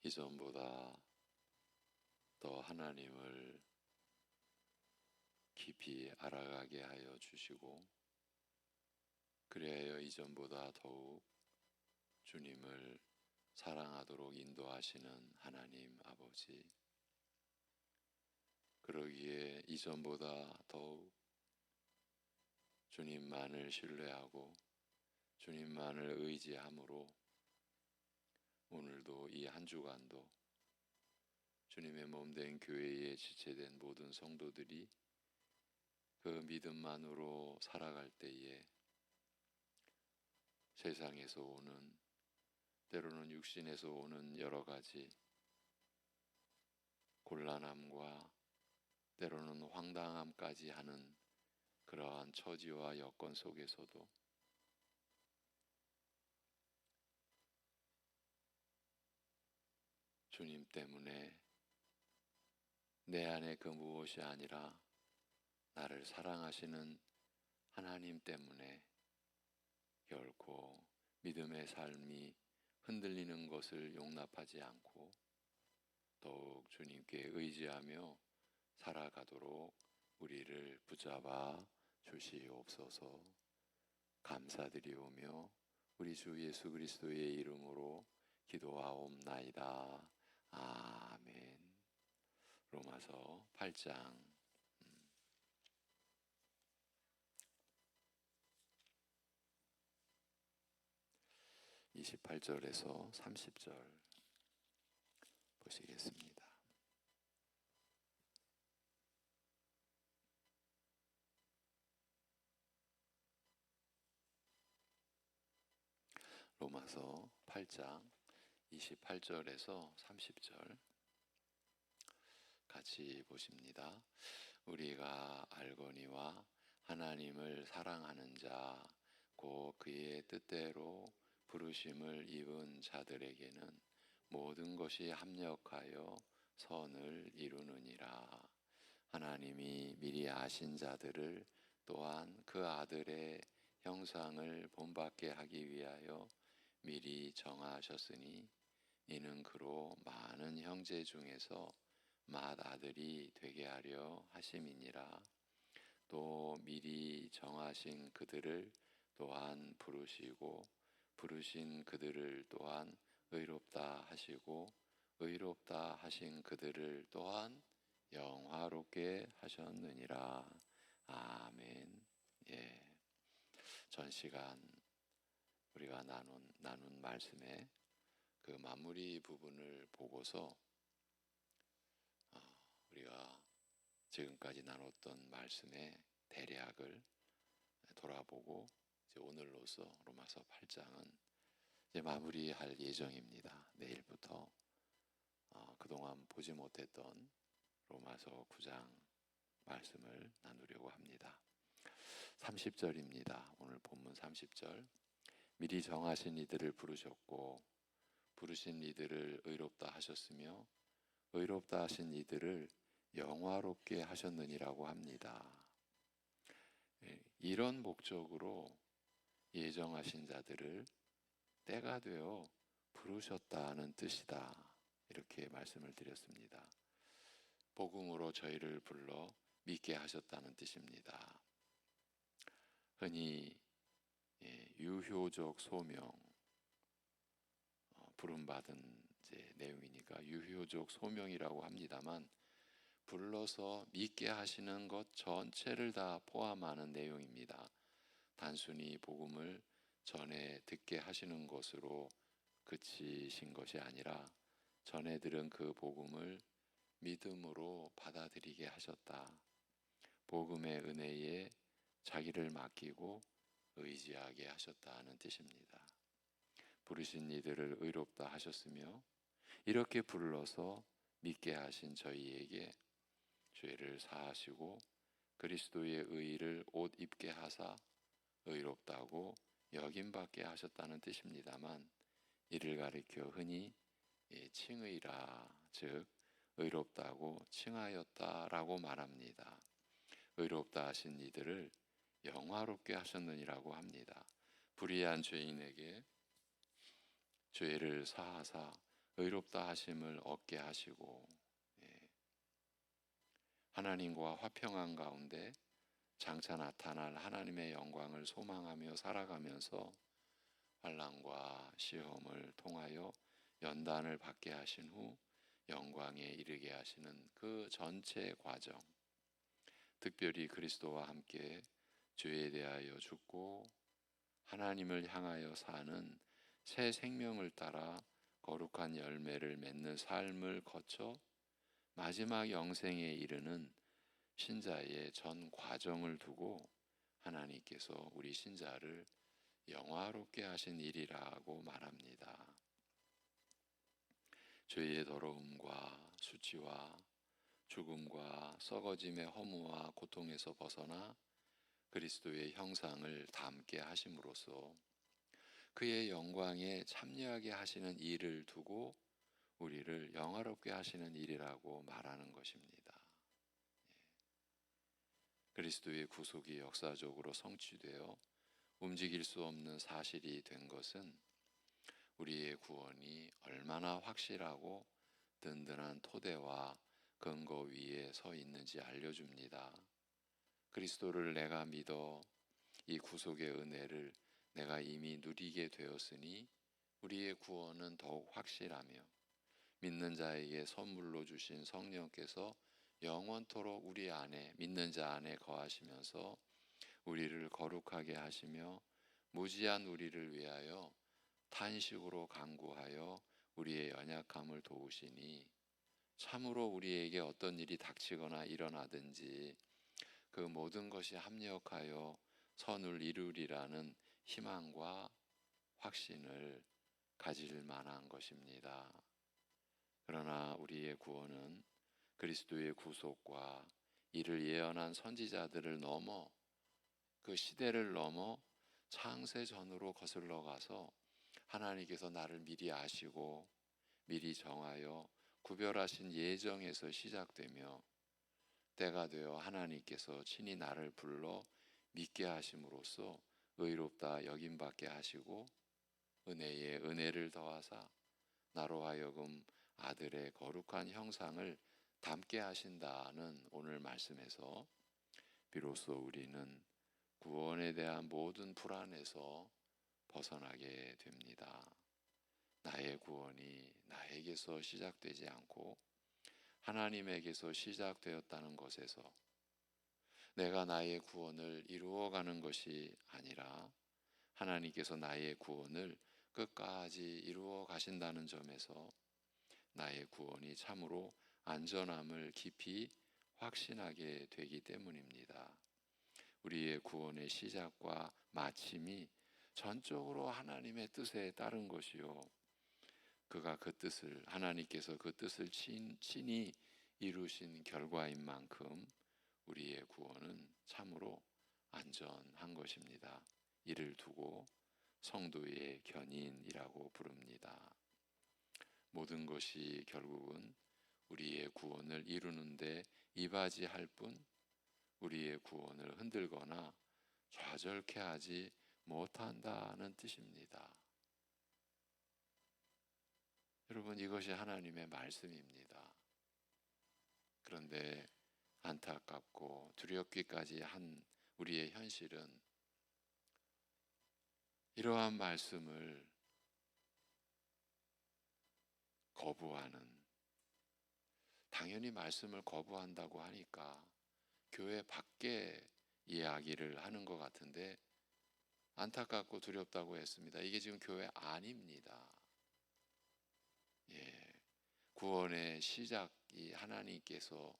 이전보다 더 하나님을 깊이 알아가게 하여 주시고, 그리하여 이전보다 더욱 주님을 사랑하도록 인도하시는 하나님 아버지, 그러기에 이전보다 더욱 주님만을 신뢰하고 주님만을 의지함으로 오늘도 이 한 주간도 주님의 몸된 교회에 지체된 모든 성도들이 그 믿음만으로 살아갈 때에 세상에서 오는, 때로는 육신에서 오는 여러 가지 곤란함과 때로는 황당함까지 하는 그러한 처지와 여건 속에서도 주님 때문에 내 안에 그 무엇이 아니라 나를 사랑하시는 하나님 때문에 결코 믿음의 삶이 흔들리는 것을 용납하지 않고 더욱 주님께 의지하며 살아가도록 우리를 붙잡아 주시옵소서. 감사드리오며 우리 주 예수 그리스도의 이름으로 기도하옵나이다. 아멘. 로마서 8장 28절에서 30절 보시겠습니다. 로마서 8장 28절에서 30절 같이 보십니다. 우리가 알거니와 하나님을 사랑하는 자 곧 그의 뜻대로 부르심을 입은 자들에게는 모든 것이 합력하여 선을 이루느니라. 하나님이 미리 아신 자들을 또한 그 아들의 형상을 본받게 하기 위하여 미리 정하셨으니 이는 그로 많은 형제 중에서 맏아들이 되게 하려 하심이니라. 또 미리 정하신 그들을 또한 부르시고 부르신 그들을 또한 의롭다 하시고 의롭다 하신 그들을 또한 영화롭게 하셨느니라. 아멘. 예. 전 시간 우리가 나눈 말씀의 그 마무리 부분을 보고서 우리가 지금까지 나눴던 말씀의 대략을 돌아보고 이제 오늘로서 로마서 8장은 이제 마무리할 예정입니다. 내일부터 그동안 보지 못했던 로마서 9장 말씀을 나누려고 합니다. 30절입니다. 오늘 본문 30절. 미리 정하신 이들을 부르셨고 부르신 이들을 의롭다 하셨으며 의롭다 하신 이들을 영화롭게 하셨느니라고 합니다. 이런 목적으로 예정하신 자들을 때가 되어 부르셨다는 뜻이다. 이렇게 말씀을 드렸습니다. 복음으로 저희를 불러 믿게 하셨다는 뜻입니다. 흔히 유효적 소명, 부름받은 내용이니까 유효적 소명이라고 합니다만 불러서 믿게 하시는 것 전체를 다 포함하는 내용입니다. 단순히 복음을 전해 듣게 하시는 것으로 그치신 것이 아니라 전해 들은 그 복음을 믿음으로 받아들이게 하셨다. 복음의 은혜에 자기를 맡기고 의지하게 하셨다는 뜻입니다. 부르신 이들을 의롭다 하셨으며 이렇게 불러서 믿게 하신 저희에게 죄를 사하시고 그리스도의 의의를 옷 입게 하사 의롭다고 여김받게 하셨다는 뜻입니다만 이를 가리켜 흔히 칭의라, 즉 의롭다고 칭하였다라고 말합니다. 의롭다 하신 이들을 영화롭게 하셨느니라고 합니다. 불의한 죄인에게 죄를 사하사 의롭다 하심을 얻게 하시고, 하나님과 화평한 가운데 장차 나타날 하나님의 영광을 소망하며 살아가면서 환난과 시험을 통하여 연단을 받게 하신 후 영광에 이르게 하시는 그 전체 과정, 특별히 그리스도와 함께 죄에 대하여 죽고 하나님을 향하여 사는 새 생명을 따라 거룩한 열매를 맺는 삶을 거쳐 마지막 영생에 이르는 신자의 전 과정을 두고 하나님께서 우리 신자를 영화롭게 하신 일이라고 말합니다. 죄의 더러움과 수치와 죽음과 썩어짐의 허무와 고통에서 벗어나 그리스도의 형상을 담게 하심으로써 그의 영광에 참여하게 하시는 일을 두고 우리를 영화롭게 하시는 일이라고 말하는 것입니다. 그리스도의 구속이 역사적으로 성취되어 움직일 수 없는 사실이 된 것은 우리의 구원이 얼마나 확실하고 든든한 토대와 근거 위에 서 있는지 알려줍니다. 그리스도를 내가 믿어 이 구속의 은혜를 내가 이미 누리게 되었으니 우리의 구원은 더욱 확실하며 믿는 자에게 선물로 주신 성령께서 영원토록 우리 안에 믿는 자 안에 거하시면서 우리를 거룩하게 하시며 무지한 우리를 위하여 탄식으로 간구하여 우리의 연약함을 도우시니 참으로 우리에게 어떤 일이 닥치거나 일어나든지 그 모든 것이 합력하여 선을 이루리라는 희망과 확신을 가질 만한 것입니다. 그러나 우리의 구원은 그리스도의 구속과 이를 예언한 선지자들을 넘어 그 시대를 넘어 창세 전으로 거슬러 가서 하나님께서 나를 미리 아시고 미리 정하여 구별하신 예정에서 시작되며 때가 되어 하나님께서 친히 나를 불러 믿게 하심으로써 의롭다 여김받게 하시고 은혜에 은혜를 더하사 나로 하여금 아들의 거룩한 형상을 담게 하신다는 오늘 말씀에서 비로소 우리는 구원에 대한 모든 불안에서 벗어나게 됩니다. 나의 구원이 나에게서 시작되지 않고 하나님에게서 시작되었다는 것에서 내가 나의 구원을 이루어가는 것이 아니라 하나님께서 나의 구원을 끝까지 이루어 가신다는 점에서 나의 구원이 참으로 안전함을 깊이 확신하게 되기 때문입니다. 우리의 구원의 시작과 마침이 전적으로 하나님의 뜻에 따른 것이요, 그가 그 뜻을 하나님께서 그 뜻을 친히 이루신 결과인 만큼 우리의 구원은 참으로 안전한 것입니다. 이를 두고 성도의 견인이라고 부릅니다. 모든 것이 결국은 우리의 구원을 이루는데 이바지할 뿐 우리의 구원을 흔들거나 좌절케 하지 못한다는 뜻입니다. 여러분, 이것이 하나님의 말씀입니다. 그런데 안타깝고 두렵기까지 한 우리의 현실은 이러한 말씀을 거부하는, 당연히 말씀을 거부한다고 하니까 교회 밖에 이야기를 하는 것 같은데 안타깝고 두렵다고 했습니다. 이게 지금 교회 안입니다. 구원의 시작이 하나님께서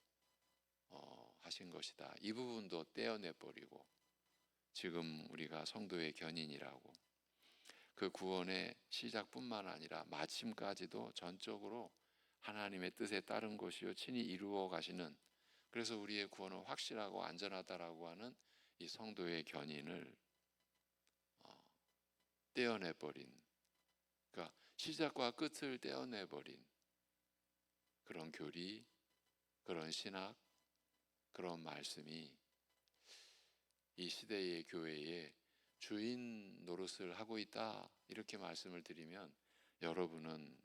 하신 것이다. 이 부분도 떼어내버리고 지금 우리가 성도의 견인이라고 그 구원의 시작뿐만 아니라 마침까지도 전적으로 하나님의 뜻에 따른 것이요 친히 이루어 가시는, 그래서 우리의 구원은 확실하고 안전하다라고 하는 이 성도의 견인을 떼어내버린, 그러니까 시작과 끝을 떼어내버린 그런 교리, 그런 신학, 그런 말씀이 이 시대의 교회에 주인 노릇을 하고 있다, 이렇게 말씀을 드리면 여러분은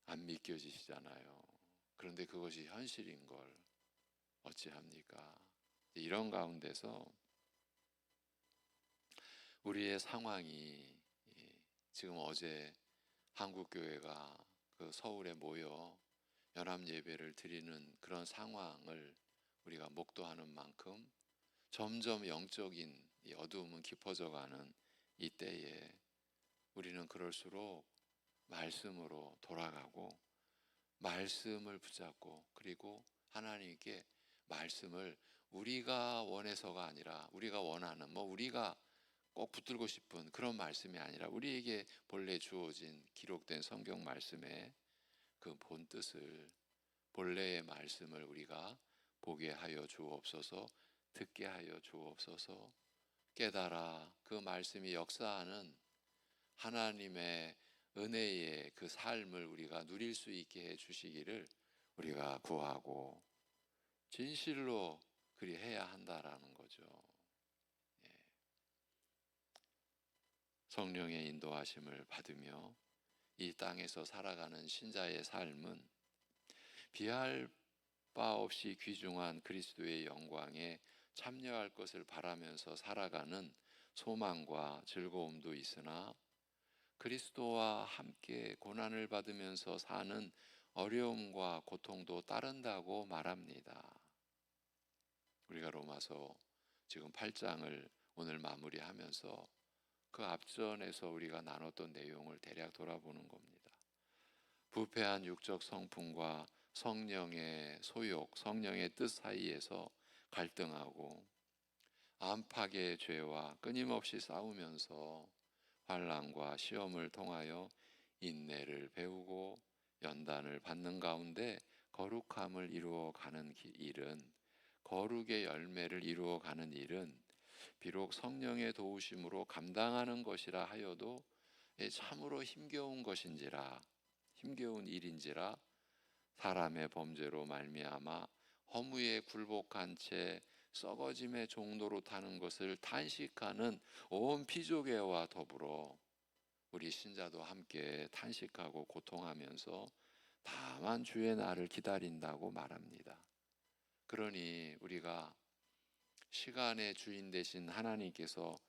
안 믿겨지시잖아요. 그런데 그것이 현실인 걸 어찌합니까? 이런 가운데서 우리의 상황이 지금 어제 한국교회가 그 서울에 모여 연합 예배를 드리는 그런 상황을 우리가 목도하는 만큼 점점 영적인 이 어두움은 깊어져 가는 이때에 우리는 그럴수록 말씀으로 돌아가고 말씀을 붙잡고 그리고 하나님께 말씀을 우리가 원해서가 아니라 우리가 원하는 우리가 꼭 붙들고 싶은 그런 말씀이 아니라 우리에게 본래 주어진 기록된 성경 말씀의 그 본 뜻을 본래의 말씀을 우리가 보게 하여 주옵소서. 듣게 하여 주옵소서. 깨달아 그 말씀이 역사하는 하나님의 은혜의 그 삶을 우리가 누릴 수 있게 해 주시기를 우리가 구하고 진실로 그리해야 한다라는 거죠. 예. 성령의 인도하심을 받으며 이 땅에서 살아가는 신자의 삶은 비할 바 없이 귀중한 그리스도의 영광에 참여할 것을 바라면서 살아가는 소망과 즐거움도 있으나 그리스도와 함께 고난을 받으면서 사는 어려움과 고통도 따른다고 말합니다. 우리가 로마서 지금 8장을 오늘 마무리하면서 그 앞전에서 우리가 나눴던 내용을 대략 돌아보는 겁니다. 부패한 육적 성품과 성령의 소욕, 성령의 뜻 사이에서 갈등하고 안팎의 죄와 끊임없이 싸우면서 환난과 시험을 통하여 인내를 배우고 연단을 받는 가운데 거룩함을 이루어가는 일은 거룩의 열매를 이루어가는 일은 비록 성령의 도우심으로 감당하는 것이라 하여도 참으로 힘겨운 것인지라 힘겨운 일인지라 사람의 범죄로 말미암아 허무에 굴복한 채 썩어짐의 종로로 타는 것을 탄식하는 온 피조계와 더불어 우리 신자도 함께 탄식하고 고통하면서 다만 주의 날을 기다린다고 말합니다. 그러니 우리가 시간의 주인 되신 하나님께서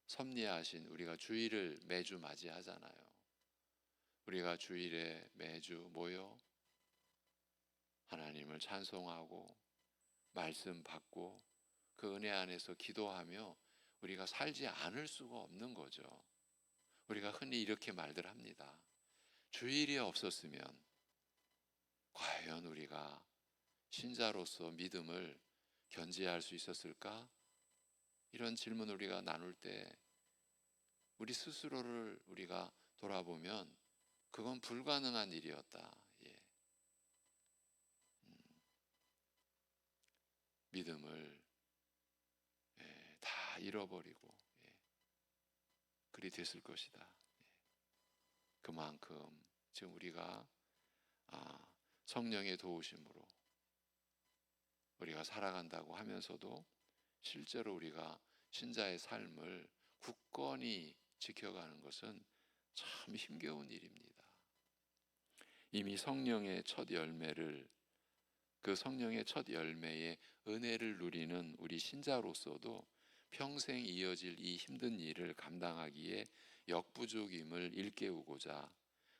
섭리하신 우리가 주일을 매주 맞이하잖아요. 우리가 주일에 매주 모여 하나님을 찬송하고 말씀 받고 그 은혜 안에서 기도하며 우리가 살지 않을 수가 없는 거죠. 우리가 흔히 이렇게 말들 합니다. 주일이 없었으면 과연 우리가 신자로서 믿음을 견지할 수 있었을까? 이런 질문을 우리가 나눌 때 우리 스스로를 우리가 돌아보면 그건 불가능한 일이었다. 예. 믿음을 다 잃어버리고 그리 됐을 것이다. 그만큼 지금 우리가 성령의 도우심으로 우리가 살아간다고 하면서도 실제로 우리가 신자의 삶을 굳건히 지켜가는 것은 참 힘겨운 일입니다. 이미 성령의 첫 열매를 그 성령의 첫 열매의 은혜를 누리는 우리 신자로서도 평생 이어질 이 힘든 일을 감당하기에 역부족임을 일깨우고자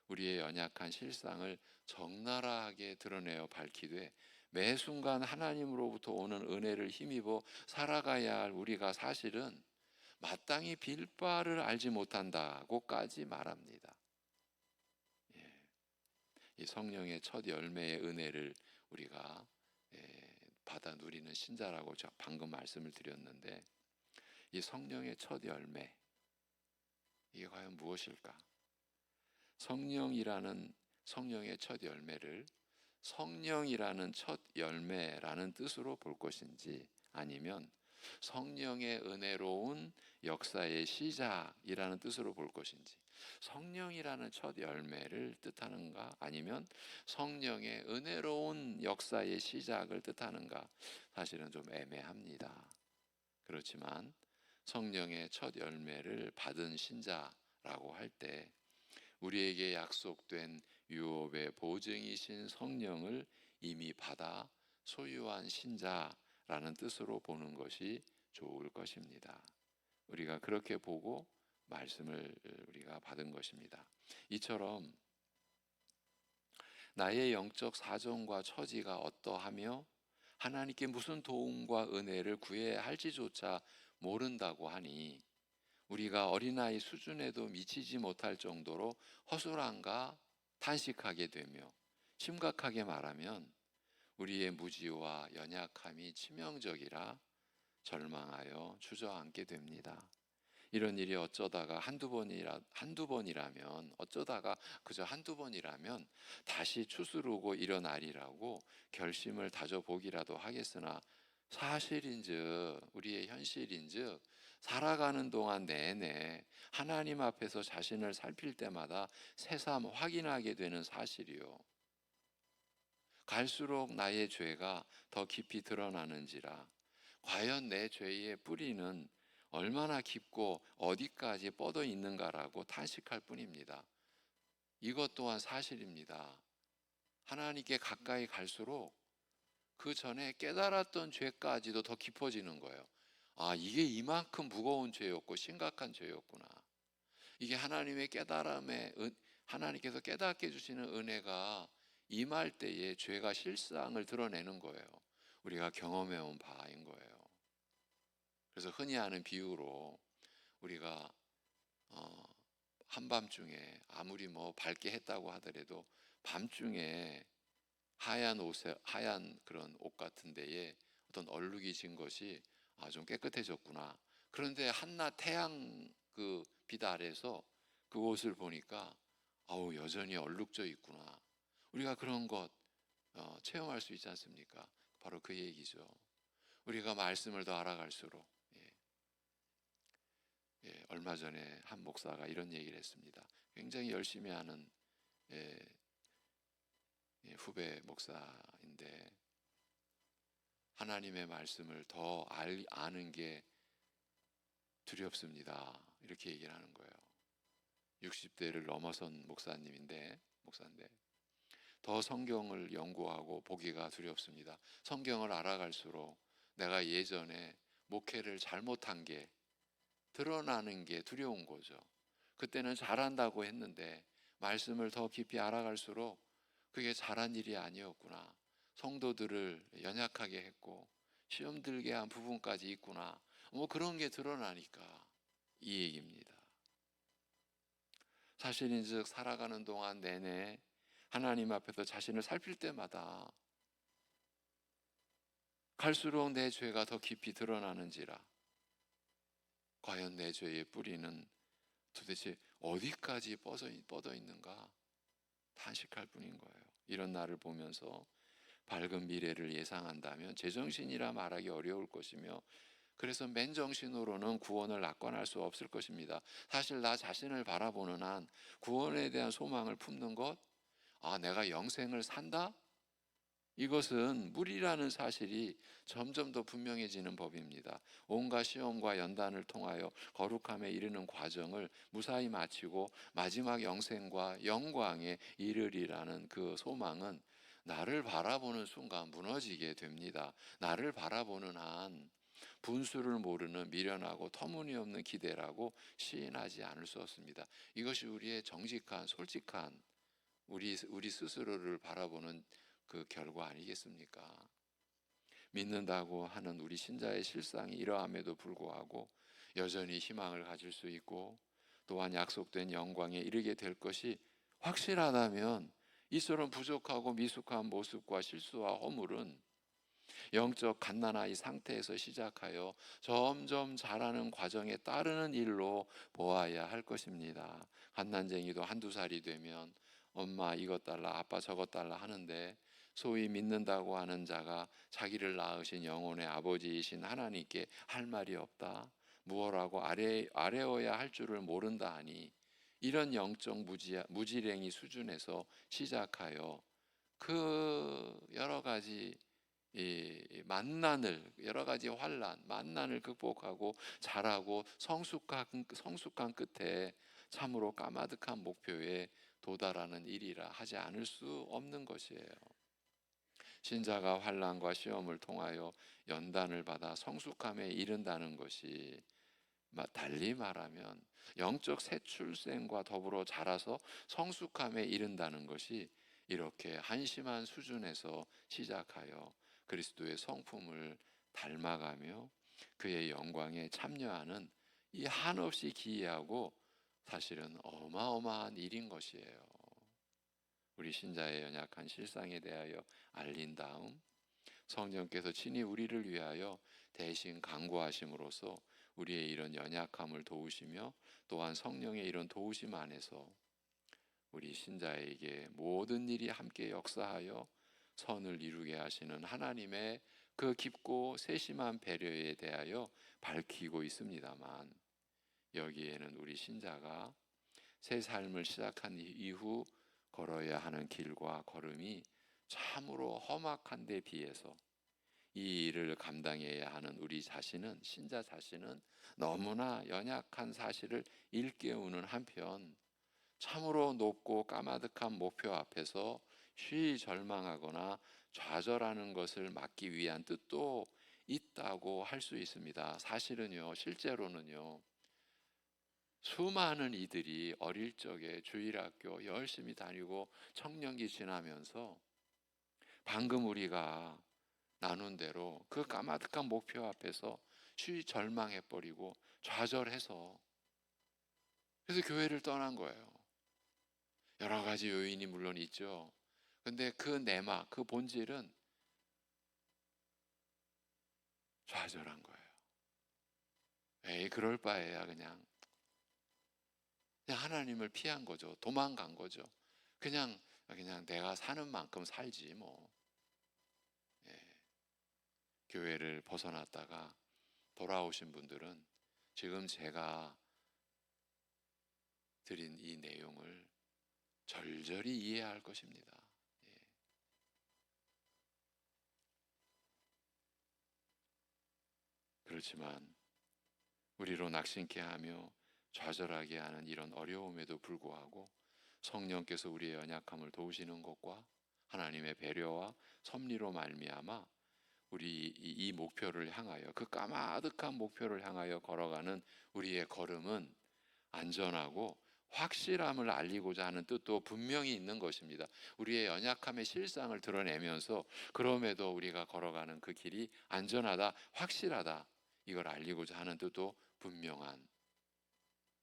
우리의 연약한 실상을 적나라하게 드러내어 밝히되 매 순간 하나님으로부터 오는 은혜를 힘입어 살아가야 할 우리가 사실은 마땅히 빌 바를 알지 못한다고까지 말합니다. 이 성령의 첫 열매의 은혜를 우리가 받아 누리는 신자라고 제가 방금 말씀을 드렸는데 이 성령의 첫 열매 이게 과연 무엇일까? 성령이라는 성령의 첫 열매를 성령이라는 첫 열매라는 뜻으로 볼 것인지 아니면 성령의 은혜로운 역사의 시작이라는 뜻으로 볼 것인지 성령이라는 첫 열매를 뜻하는가 아니면 성령의 은혜로운 역사의 시작을 뜻하는가 사실은 좀 애매합니다. 그렇지만 성령의 첫 열매를 받은 신자라고 할 때 우리에게 약속된 유업의 보증이신 성령을 이미 받아 소유한 신자라는 뜻으로 보는 것이 좋을 것입니다. 우리가 그렇게 보고 말씀을 우리가 받은 것입니다. 이처럼 나의 영적 사정과 처지가 어떠하며 하나님께 무슨 도움과 은혜를 구해야 할지조차 모른다고 하니 우리가 어린아이 수준에도 미치지 못할 정도로 허술한가 탄식하게 되며, 심각하게 말하면 우리의 무지와 연약함이 치명적이라 절망하여 주저앉게 됩니다. 이런 일이 어쩌다가 한두 번이라면, 어쩌다가 그저 한두 번이라면 다시 추스르고 일어나리라고 결심을 다져보기라도 하겠으나, 사실인즉 우리의 현실인즉 살아가는 동안 내내 하나님 앞에서 자신을 살필 때마다 새삼 확인하게 되는 사실이요, 갈수록 나의 죄가 더 깊이 드러나는지라, 과연 내 죄의 뿌리는 얼마나 깊고 어디까지 뻗어 있는가라고 탄식할 뿐입니다. 이것 또한 사실입니다. 하나님께 가까이 갈수록 그 전에 깨달았던 죄까지도 더 깊어지는 거예요. 아, 이게 이만큼 무거운 죄였고 심각한 죄였구나. 이게 하나님의 깨달음에, 하나님께서 깨닫게 해주시는 은혜가 임할 때에 죄가 실상을 드러내는 거예요. 우리가 경험해온 바인 거예요. 그래서 흔히 하는 비유로 우리가 한밤중에 아무리 밝게 했다고 하더라도 밤중에 하얀 그런 옷 같은 데에 어떤 얼룩이 진 것이 좀 깨끗해졌구나. 그런데 한낮 태양 그 빛 아래서 그 옷을 보니까 여전히 얼룩져 있구나. 우리가 그런 것 체험할 수 있지 않습니까? 바로 그 얘기죠. 우리가 말씀을 더 알아갈수록, 얼마 전에 한 목사가 이런 얘기를 했습니다. 굉장히 열심히 하는 후배 목사인데, 하나님의 말씀을 더 아는 게 두렵습니다. 이렇게 얘기를 하는 거예요. 60대를 넘어선 목사인데 더 성경을 연구하고 보기가 두렵습니다. 성경을 알아갈수록 내가 예전에 목회를 잘못한 게 드러나는 게 두려운 거죠. 그때는 잘한다고 했는데 말씀을 더 깊이 알아갈수록 그게 잘한 일이 아니었구나. 성도들을 연약하게 했고 시험 들게 한 부분까지 있구나. 그런 게 드러나니까 이 얘기입니다. 사실인즉 살아가는 동안 내내 하나님 앞에서 자신을 살필 때마다 갈수록 내 죄가 더 깊이 드러나는지라, 과연 내 죄의 뿌리는 도대체 어디까지 뻗어 있는가 탄식할 뿐인 거예요. 이런 나를 보면서 밝은 미래를 예상한다면 제정신이라 말하기 어려울 것이며, 그래서 맨정신으로는 구원을 낙관할 수 없을 것입니다. 사실 나 자신을 바라보는 한 구원에 대한 소망을 품는 것, 내가 영생을 산다? 이것은 무리라는 사실이 점점 더 분명해지는 법입니다. 온갖 시험과 연단을 통하여 거룩함에 이르는 과정을 무사히 마치고 마지막 영생과 영광에 이르리라는 그 소망은 나를 바라보는 순간 무너지게 됩니다. 나를 바라보는 한 분수를 모르는 미련하고 터무니없는 기대라고 시인하지 않을 수 없습니다. 이것이 우리의 정직한, 솔직한 우리 스스로를 바라보는 그 결과 아니겠습니까? 믿는다고 하는 우리 신자의 실상이 이러함에도 불구하고 여전히 희망을 가질 수 있고, 또한 약속된 영광에 이르게 될 것이 확실하다면 이처럼 부족하고 미숙한 모습과 실수와 허물은 영적 갓난아이 상태에서 시작하여 점점 자라는 과정에 따르는 일로 보아야 할 것입니다. 갓난쟁이도 한두 살이 되면 엄마 이것 달라 아빠 저것 달라 하는데, 소위 믿는다고 하는 자가 자기를 낳으신 영혼의 아버지이신 하나님께 할 말이 없다, 무엇라고 아뢰어야 할 줄을 모른다 하니, 이런 영적 무지랭이 수준에서 시작하여 그 여러 가지 여러 가지 환난, 만난을 극복하고 자라고 성숙한 끝에 참으로 까마득한 목표에 도달하는 일이라 하지 않을 수 없는 것이에요. 신자가 환난과 시험을 통하여 연단을 받아 성숙함에 이른다는 것이 달리 말하면 영적 새 출생과 더불어 자라서 성숙함에 이른다는 것이 이렇게 한심한 수준에서 시작하여 그리스도의 성품을 닮아가며 그의 영광에 참여하는 이 한없이 기이하고 사실은 어마어마한 일인 것이에요. 우리 신자의 연약한 실상에 대하여 알린 다음 성령께서 친히 우리를 위하여 대신 간구하심으로써 우리의 이런 연약함을 도우시며 또한 성령의 이런 도우심 안에서 우리 신자에게 모든 일이 함께 역사하여 선을 이루게 하시는 하나님의 그 깊고 세심한 배려에 대하여 밝히고 있습니다만, 여기에는 우리 신자가 새 삶을 시작한 이후 걸어야 하는 길과 걸음이 참으로 험악한 데 비해서 이 일을 감당해야 하는 우리 자신은, 신자 자신은 너무나 연약한 사실을 일깨우는 한편 참으로 높고 까마득한 목표 앞에서 쉬이 절망하거나 좌절하는 것을 막기 위한 뜻도 있다고 할 수 있습니다. 사실은요, 실제로는요, 수많은 이들이 어릴 적에 주일학교 열심히 다니고 청년기 지나면서 방금 우리가 나눈 대로 그 까마득한 목표 앞에서 쉬이 절망해버리고 좌절해서 그래서 교회를 떠난 거예요. 여러 가지 요인이 물론 있죠. 근데 그 내막, 그 본질은 좌절한 거예요. 에이, 그럴 바에야 그냥 하나님을 피한 거죠. 도망간 거죠. 그냥 내가 사는 만큼 살지 뭐. 예. 교회를 벗어났다가 돌아오신 분들은 지금 제가 드린 이 내용을 절절히 이해할 것입니다. 예. 그렇지만 우리로 낙심케 하며 좌절하게 하는 이런 어려움에도 불구하고 성령께서 우리의 연약함을 도우시는 것과 하나님의 배려와 섭리로 말미암아 우리 이 목표를 향하여, 그 까마득한 목표를 향하여 걸어가는 우리의 걸음은 안전하고 확실함을 알리고자 하는 뜻도 분명히 있는 것입니다. 우리의 연약함의 실상을 드러내면서 그럼에도 우리가 걸어가는 그 길이 안전하다, 확실하다, 이걸 알리고자 하는 뜻도 분명한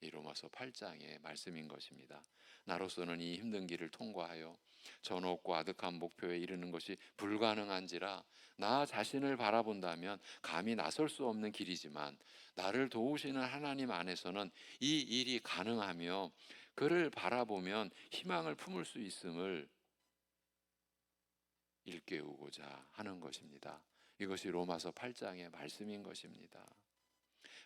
이 로마서 8장의 말씀인 것입니다. 나로서는 이 힘든 길을 통과하여 저 높고 아득한 목표에 이르는 것이 불가능한지라 나 자신을 바라본다면 감히 나설 수 없는 길이지만 나를 도우시는 하나님 안에서는 이 일이 가능하며 그를 바라보면 희망을 품을 수 있음을 일깨우고자 하는 것입니다. 이것이 로마서 8장의 말씀인 것입니다.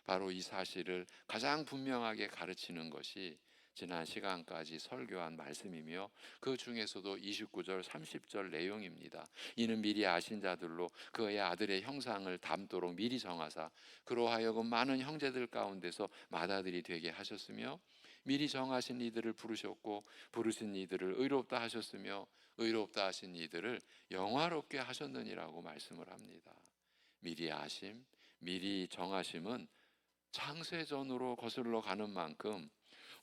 바로 이 사실을 가장 분명하게 가르치는 것이 지난 시간까지 설교한 말씀이며 그 중에서도 29절 30절 내용입니다. 이는 미리 아신 자들로 그의 아들의 형상을 닮도록 미리 정하사 그로 하여금 많은 형제들 가운데서 맏아들이 되게 하셨으며 미리 정하신 이들을 부르셨고 부르신 이들을 의롭다 하셨으며 의롭다 하신 이들을 영화롭게 하셨느니라고 말씀을 합니다. 미리 아심, 미리 정하심은 창세전으로 거슬러 가는 만큼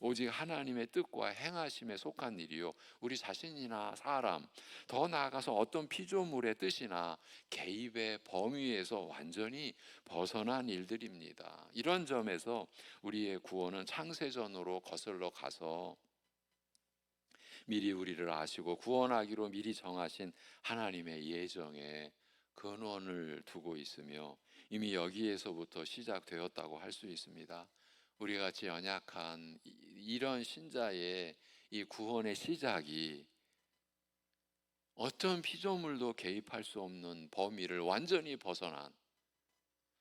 오직 하나님의 뜻과 행하심에 속한 일이요, 우리 자신이나 사람, 더 나아가서 어떤 피조물의 뜻이나 개입의 범위에서 완전히 벗어난 일들입니다. 이런 점에서 우리의 구원은 창세전으로 거슬러 가서 미리 우리를 아시고 구원하기로 미리 정하신 하나님의 예정에 근원을 두고 있으며 이미 여기에서부터 시작되었다고 할 수 있습니다. 우리 같이 연약한 이런 신자의 이 구원의 시작이 어떤 피조물도 개입할 수 없는 범위를 완전히 벗어난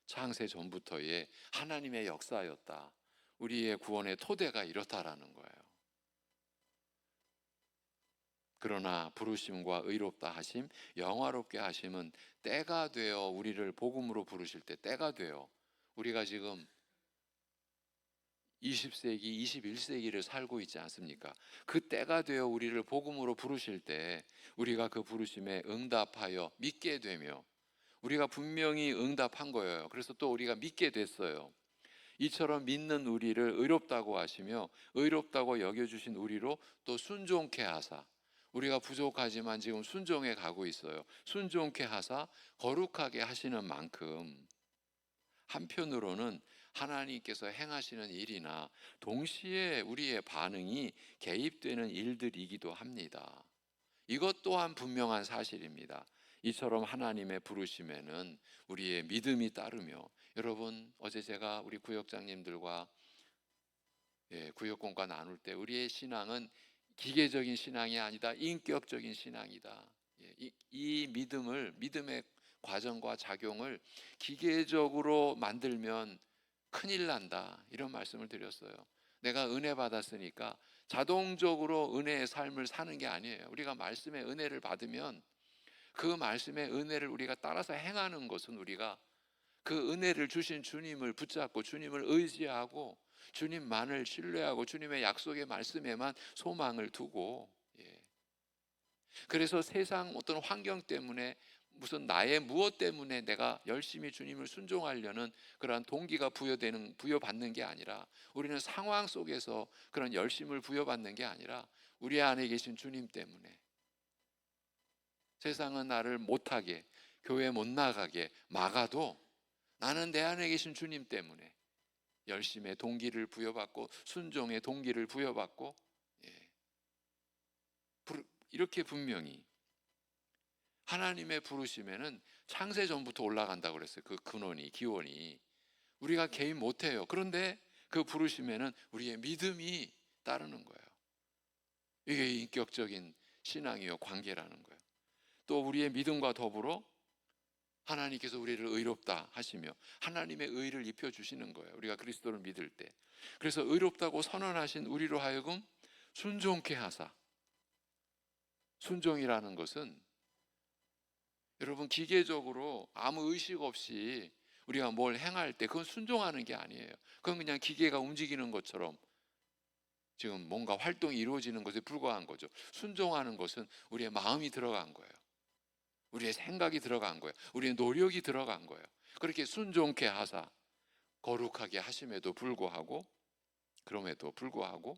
창세 전부터의 하나님의 역사였다. 우리의 구원의 토대가 이렇다라는 거예요. 그러나 부르심과 의롭다 하심, 영화롭게 하심은 때가 되어 우리를 복음으로 부르실 때 때가 되어 우리가 지금 20세기, 21세기를 살고 있지 않습니까? 그 때가 되어 우리를 복음으로 부르실 때 우리가 그 부르심에 응답하여 믿게 되며, 우리가 분명히 응답한 거예요. 그래서 또 우리가 믿게 됐어요. 이처럼 믿는 우리를 의롭다고 하시며 의롭다고 여겨주신 우리로 또 순종케 하사, 우리가 부족하지만 지금 순종해 가고 있어요. 순종케 하사 거룩하게 하시는 만큼 한편으로는 하나님께서 행하시는 일이나 동시에 우리의 반응이 개입되는 일들이기도 합니다. 이것 또한 분명한 사실입니다. 이처럼 하나님의 부르심에는 우리의 믿음이 따르며, 여러분 어제 제가 우리 구역장님들과 구역공과 나눌 때 우리의 신앙은 기계적인 신앙이 아니다, 인격적인 신앙이다. 이 믿음의 과정과 작용을 기계적으로 만들면 큰일 난다, 이런 말씀을 드렸어요. 내가 은혜 받았으니까 자동적으로 은혜의 삶을 사는 게 아니에요. 우리가 말씀의 은혜를 받으면 그 말씀의 은혜를 우리가 따라서 행하는 것은, 우리가 그 은혜를 주신 주님을 붙잡고 주님을 의지하고 주님만을 신뢰하고 주님의 약속의 말씀에만 소망을 두고, 그래서 세상 어떤 환경 때문에, 무슨 나의 무엇 때문에 내가 열심히 주님을 순종하려는 그러한 동기가 부여받는 게 아니라, 우리는 상황 속에서 그런 열심을 부여받는 게 아니라 우리 안에 계신 주님 때문에, 세상은 나를 못하게, 교회 못 나가게 막아도 나는 내 안에 계신 주님 때문에 열심의 동기를 부여받고 순종의 동기를 부여받고, 이렇게 분명히 하나님의 부르심에는 창세 전부터 올라간다고 그랬어요. 그 근원이, 기원이 우리가 개입 못해요. 그런데 그 부르심에는 우리의 믿음이 따르는 거예요. 이게 인격적인 신앙이요, 관계라는 거예요. 또 우리의 믿음과 더불어 하나님께서 우리를 의롭다 하시며 하나님의 의를 입혀주시는 거예요, 우리가 그리스도를 믿을 때. 그래서 의롭다고 선언하신 우리로 하여금 순종케 하사, 순종이라는 것은 여러분 기계적으로 아무 의식 없이 우리가 뭘 행할 때 그건 순종하는 게 아니에요. 그건 그냥 기계가 움직이는 것처럼 지금 뭔가 활동이 이루어지는 것에 불과한 거죠. 순종하는 것은 우리의 마음이 들어간 거예요. 우리의 생각이 들어간 거예요. 우리의 노력이 들어간 거예요. 그렇게 순종케 하사 거룩하게 하심에도 불구하고, 그럼에도 불구하고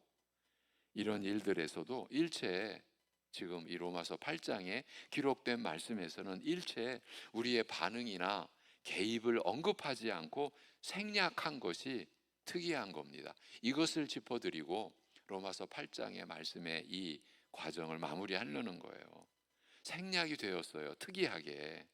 이런 일들에서도 일체, 지금 이 로마서 8장에 기록된 말씀에서는 일체 우리의 반응이나 개입을 언급하지 않고 생략한 것이 특이한 겁니다. 이것을 짚어드리고 로마서 8장의 말씀의 이 과정을 마무리하려는 거예요. 생략이 되었어요. 특이하게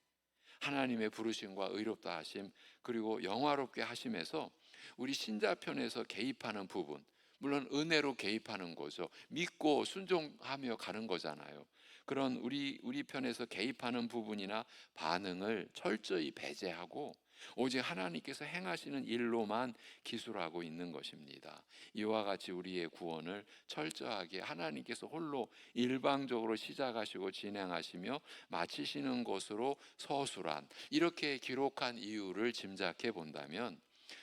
하나님의 부르심과 의롭다 하심, 그리고 영화롭게 하심에서 우리 신자편에서 개입하는 부분, 물론 은혜로 개입하는 거죠. 믿고 순종하며 가는 거잖아요. 그런 우리 편에서 개입하는 부분이나 반응을 철저히 배제하고 오직 하나님께서 행하시는 일로만 기술하고 있는 것입니다. 이와 같이 우리의 구원을 철저하게 하나님께서 홀로 일방적으로 시작하시고 진행하시며 마치시는 것으로 서술한, 이렇게 기록한 이유를 짐작해 본다면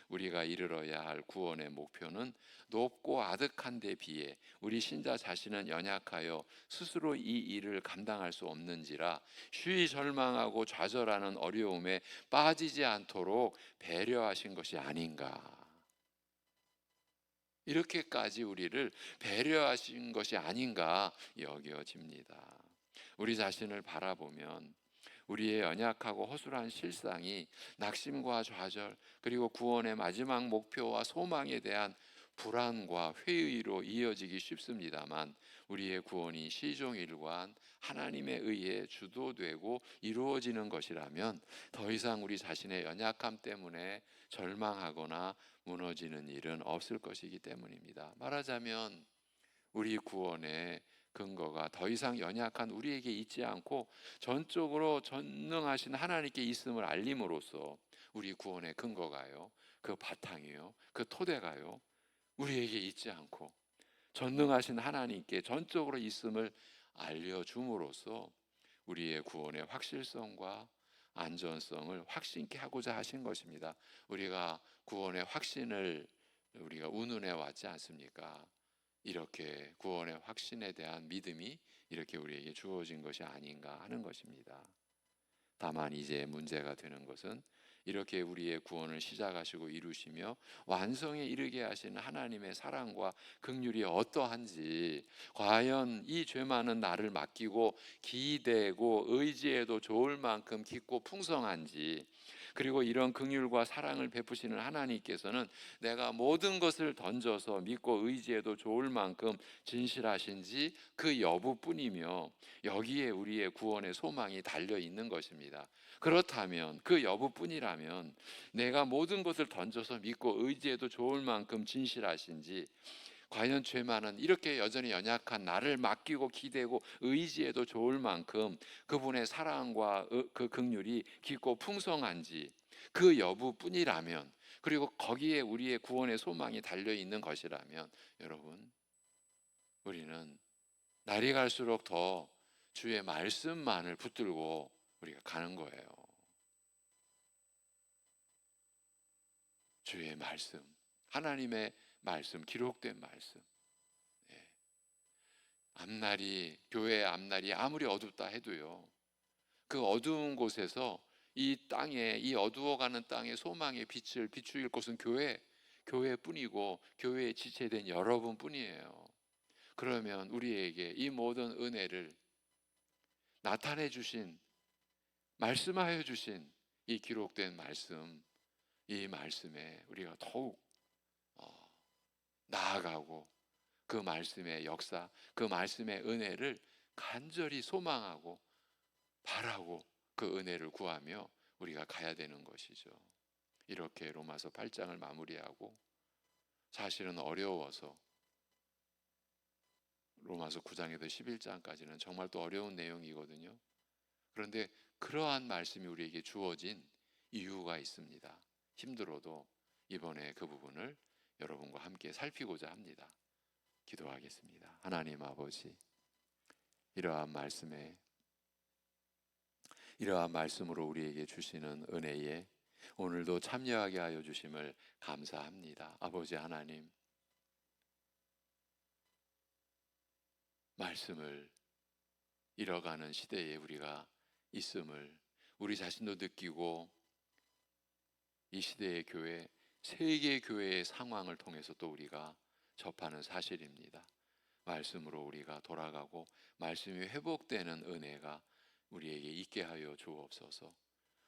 우리가 이르러야 할 구원의 목표는 높고 아득한 데 비해 우리 신자 자신은 연약하여 스스로 이 일을 감당할 수 없는지라 쉬이 절망하고 좌절하는 어려움에 빠지지 않도록 배려하신 것이 아닌가. 이렇게까지 우리를 배려하신 것이 아닌가 여겨집니다. 우리 자신을 바라보면 우리의 연약하고 허술한 실상이 낙심과 좌절, 그리고 구원의 마지막 목표와 소망에 대한 불안과 회의로 이어지기 쉽습니다만, 우리의 구원이 시종일관 하나님에 의해 주도되고 이루어지는 것이라면 더 이상 우리 자신의 연약함 때문에 절망하거나 무너지는 일은 없을 것이기 때문입니다. 말하자면 우리 구원의 근거가 더 이상 연약한 우리에게 있지 않고 전적으로 전능하신 하나님께 있음을 알림으로써 우리 구원의 근거가요, 그 바탕이요, 그 토대가요, 우리에게 있지 않고 전능하신 하나님께 전적으로 있음을 알려줌으로써 우리의 구원의 확실성과 안전성을 확신케 하고자 하신 것입니다. 우리가 구원의 확신을 우리가 운운해 왔지 않습니까? 이렇게 구원의 확신에 대한 믿음이 이렇게 우리에게 주어진 것이 아닌가 하는 것입니다. 다만 이제 문제가 되는 것은 이렇게 우리의 구원을 시작하시고 이루시며 완성에 이르게 하시는 하나님의 사랑과 긍휼이 어떠한지, 과연 이 죄 많은 나를 맡기고 기대고 의지해도 좋을 만큼 깊고 풍성한지, 그리고 이런 긍휼과 사랑을 베푸시는 하나님께서는 내가 모든 것을 던져서 믿고 의지해도 좋을 만큼 진실하신지 그 여부뿐이며, 여기에 우리의 구원의 소망이 달려 있는 것입니다. 그렇다면, 그 여부뿐이라면 내가 모든 것을 던져서 믿고 의지해도 좋을 만큼 진실하신지, 과연 죄 많은 이렇게 여전히 연약한 나를 맡기고 기대고 의지해도 좋을 만큼 그분의 사랑과 그 긍휼이 깊고 풍성한지, 그 여부뿐이라면, 그리고 거기에 우리의 구원의 소망이 달려 있는 것이라면, 여러분, 우리는 날이 갈수록 더 주의 말씀만을 붙들고 우리가 가는 거예요. 주의 말씀, 하나님의 말씀, 기록된 말씀. 예. 앞날이, 교회의 앞날이 아무리 어둡다 해도요, 그 어두운 곳에서 이 땅에, 이 어두워가는 땅에 소망의 빛을 비추일 곳은 교회뿐이고 교회에 지체된 여러분뿐이에요. 그러면 우리에게 이 모든 은혜를 나타내 주신, 말씀하여 주신 이 기록된 말씀, 이 말씀에 우리가 더욱 나아가고, 그 말씀의 역사, 그 말씀의 은혜를 간절히 소망하고 바라고 그 은혜를 구하며 우리가 가야 되는 것이죠. 이렇게 로마서 8장을 마무리하고, 사실은 어려워서 로마서 9장에서 11장까지는 정말 또 어려운 내용이거든요. 그런데 그러한 말씀이 우리에게 주어진 이유가 있습니다. 힘들어도 이번에 그 부분을 여러분과 함께 살피고자 합니다. 기도하겠습니다. 하나님 아버지, 이러한 말씀으로 우리에게 주시는 은혜에 오늘도 참여하게 하여 주심을 감사합니다. 아버지 하나님, 말씀을 잃어가는 시대에 우리가 있음을 우리 자신도 느끼고, 이 시대의 교회, 세계 교회의 상황을 통해서 또 우리가 접하는 사실입니다. 말씀으로 우리가 돌아가고 말씀이 회복되는 은혜가 우리에게 있게 하여 주옵소서.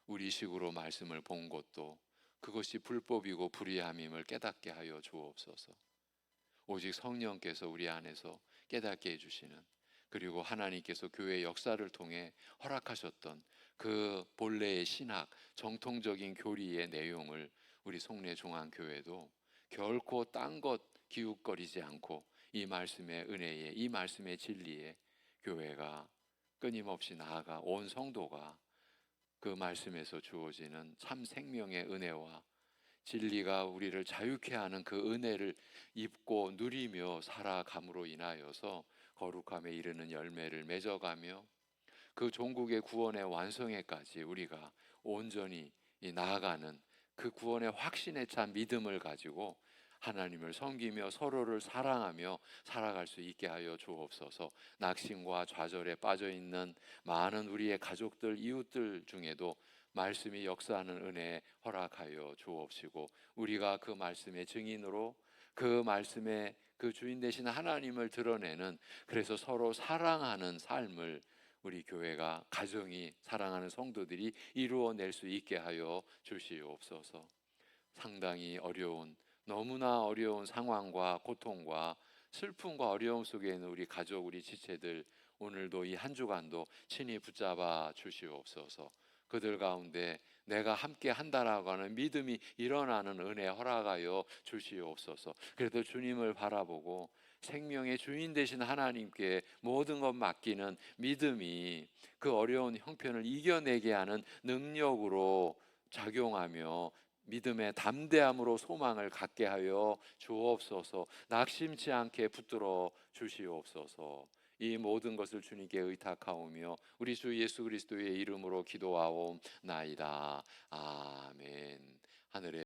우리 식으로 말씀을 본 것도 그것이 불법이고 불의함임을 깨닫게 하여 주옵소서. 오직 성령께서 우리 안에서 깨닫게 해주시는, 그리고 하나님께서 교회 역사를 통해 허락하셨던 그 본래의 신학, 정통적인 교리의 내용을 우리 송내중앙교회도 결코 딴 것 기웃거리지 않고 이 말씀의 은혜에, 이 말씀의 진리에 교회가 끊임없이 나아가 온 성도가 그 말씀에서 주어지는 참 생명의 은혜와 진리가 우리를 자유케 하는 그 은혜를 입고 누리며 살아감으로 인하여서 거룩함에 이르는 열매를 맺어가며 그 종국의 구원의 완성에까지 우리가 온전히 나아가는 그 구원의 확신에 찬 믿음을 가지고 하나님을 섬기며 서로를 사랑하며 살아갈 수 있게 하여 주옵소서. 낙심과 좌절에 빠져 있는 많은 우리의 가족들, 이웃들 중에도 말씀이 역사하는 은혜 허락하여 주옵시고, 우리가 그 말씀의 증인으로 그 말씀의 그 주인 되신 하나님을 드러내는, 그래서 서로 사랑하는 삶을 우리 교회가, 가정이, 사랑하는 성도들이 이루어낼 수 있게 하여 주시옵소서. 상당히 어려운, 너무나 어려운 상황과 고통과 슬픔과 어려움 속에 있는 우리 가족, 우리 지체들, 오늘도 이 한 주간도 친히 붙잡아 주시옵소서. 그들 가운데 내가 함께 한다라고 하는 믿음이 일어나는 은혜 허락하여 주시옵소서. 그래도 주님을 바라보고 생명의 주인 되신 하나님께 모든 것 맡기는 믿음이 그 어려운 형편을 이겨내게 하는 능력으로 작용하며 믿음의 담대함으로 소망을 갖게 하여 주옵소서. 낙심치 않게 붙들어 주시옵소서. 이 모든 것을 주님께 의탁하오며 우리 주 예수 그리스도의 이름으로 기도하옵나이다. 아멘. 하늘에